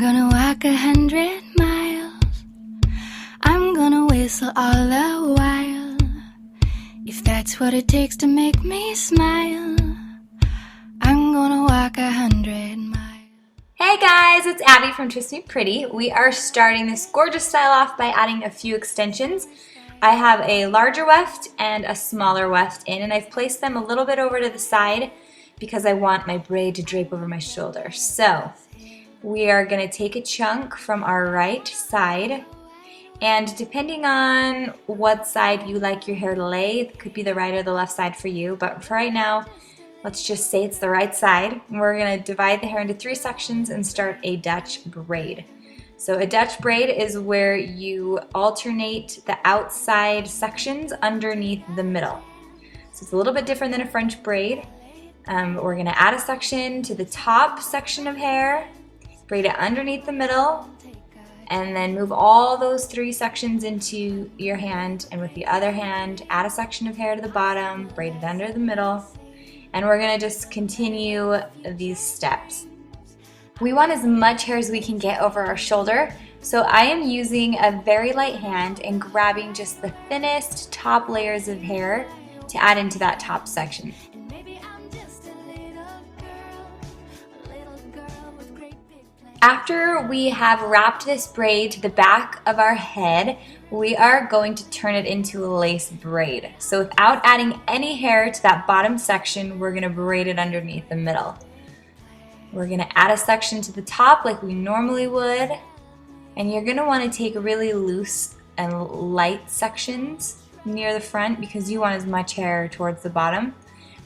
gonna walk 100 miles. I'm gonna whistle all the while. If that's what it takes to make me smile, I'm gonna walk 100 miles. Hey guys, it's Abby from Twist Me Pretty. We are starting this gorgeous style off by adding a few extensions. I have a larger weft and a smaller weft in, and I've placed them a little bit over to the side because I want my braid to drape over my shoulder. So we are going to take a chunk from our right side, and depending on what side you like your hair to lay, it could be the right or the left side for you, but for right now, let's just say it's the right side. We're going to divide the hair into 3 sections and start a Dutch braid. So a Dutch braid is where you alternate the outside sections underneath the middle. So it's a little bit different than a French braid. We're going to add a section to the top section of hair, braid it underneath the middle, and then move all those 3 sections into your hand, and with the other hand add a section of hair to the bottom, braid it under the middle, and we're going to just continue these steps. We want as much hair as we can get over our shoulder, so I am using a very light hand and grabbing just the thinnest top layers of hair to add into that top section. After we have wrapped this braid to the back of our head, we are going to turn it into a lace braid. So without adding any hair to that bottom section, we're going to braid it underneath the middle. We're going to add a section to the top like we normally would, and you're going to want to take really loose and light sections near the front because you want as much hair towards the bottom.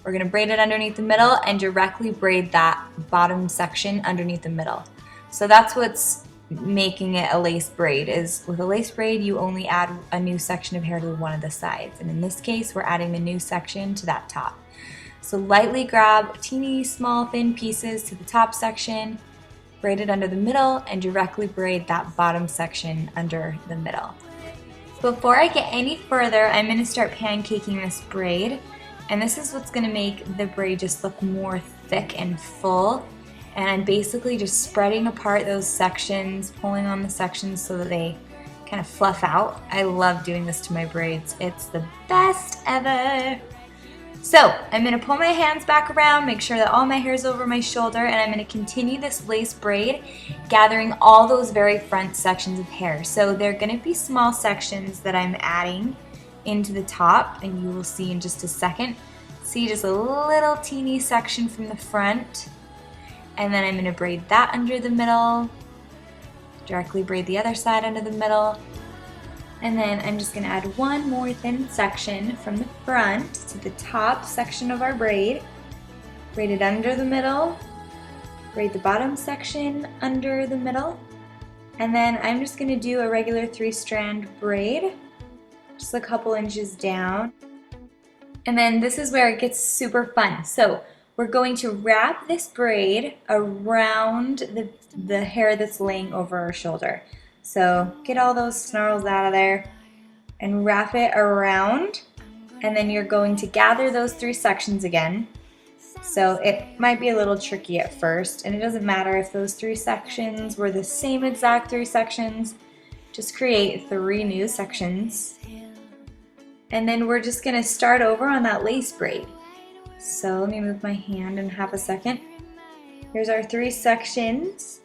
We're going to braid it underneath the middle and directly braid that bottom section underneath the middle. So that's what's making it a lace braid, is with a lace braid you only add a new section of hair to one of the sides, and in this case we're adding the new section to that top. So lightly grab teeny small thin pieces to the top section, braid it under the middle, and directly braid that bottom section under the middle. Before I get any further, I'm going to start pancaking this braid, and this is what's going to make the braid just look more thick and full. And I'm basically just spreading apart those sections, pulling on the sections so that they kind of fluff out. I love doing this to my braids. It's the best ever. So I'm going to pull my hands back around, make sure that all my hair is over my shoulder, and I'm going to continue this lace braid, gathering all those very front sections of hair. So they're going to be small sections that I'm adding into the top, and you will see in just a second. See just a little teeny section from the front. And then I'm going to braid that under the middle, directly braid the other side under the middle, and then I'm just going to add one more thin section from the front to the top section of our braid, braid it under the middle, braid the bottom section under the middle, and then I'm just going to do a regular 3-strand braid, just a couple inches down. And then this is where it gets super fun. So we're going to wrap this braid around the hair that's laying over our shoulder. So get all those snarls out of there and wrap it around, and then you're going to gather those 3 sections again. So it might be a little tricky at first, and it doesn't matter if those 3 sections were the same exact 3 sections. Just create 3 new sections. And then we're just going to start over on that lace braid. So let me move my hand and have a second. Here's our 3 sections,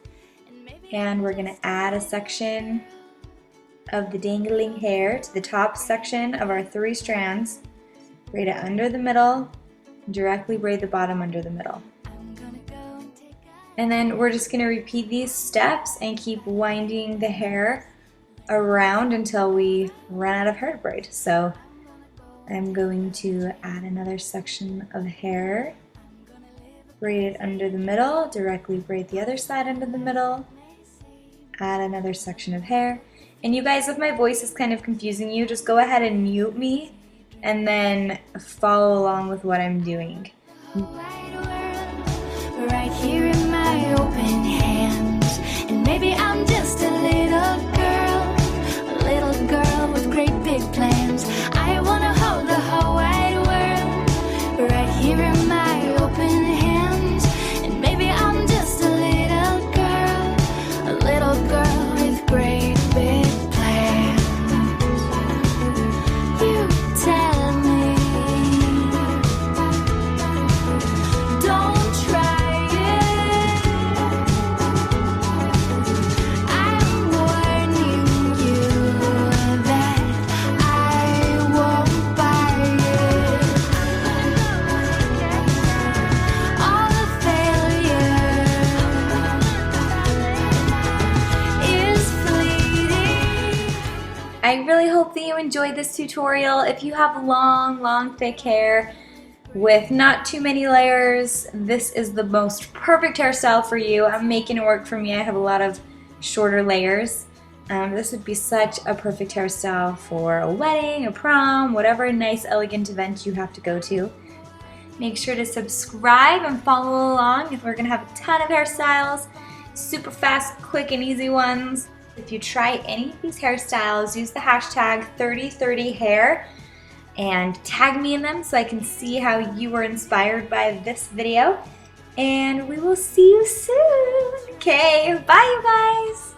and we're going to add a section of the dangling hair to the top section of our 3 strands, braid it under the middle, and directly braid the bottom under the middle. And then we're just going to repeat these steps and keep winding the hair around until we run out of hair to braid. So I'm going to add another section of hair, braid it under the middle, directly braid the other side under the middle, add another section of hair. And you guys, if my voice is kind of confusing you, just go ahead and mute me and then follow along with what I'm doing. Right here in my open hands, and maybe I'm just a little girl with great big plans. I wanna hold the whole wide world right here in my open hands, and maybe I'm just a little girl I really hope that you enjoyed this tutorial. If you have long, thick hair with not too many layers, this is the most perfect hairstyle for you. I'm making it work for me. I have a lot of shorter layers. This would be such a perfect hairstyle for a wedding, a prom, whatever nice, elegant event you have to go to. Make sure to subscribe and follow along if we're gonna have a ton of hairstyles, super fast, quick, and easy ones. If you try any of these hairstyles, use the hashtag 3030hair and tag me in them so I can see how you were inspired by this video. And we will see you soon. Okay, bye you guys.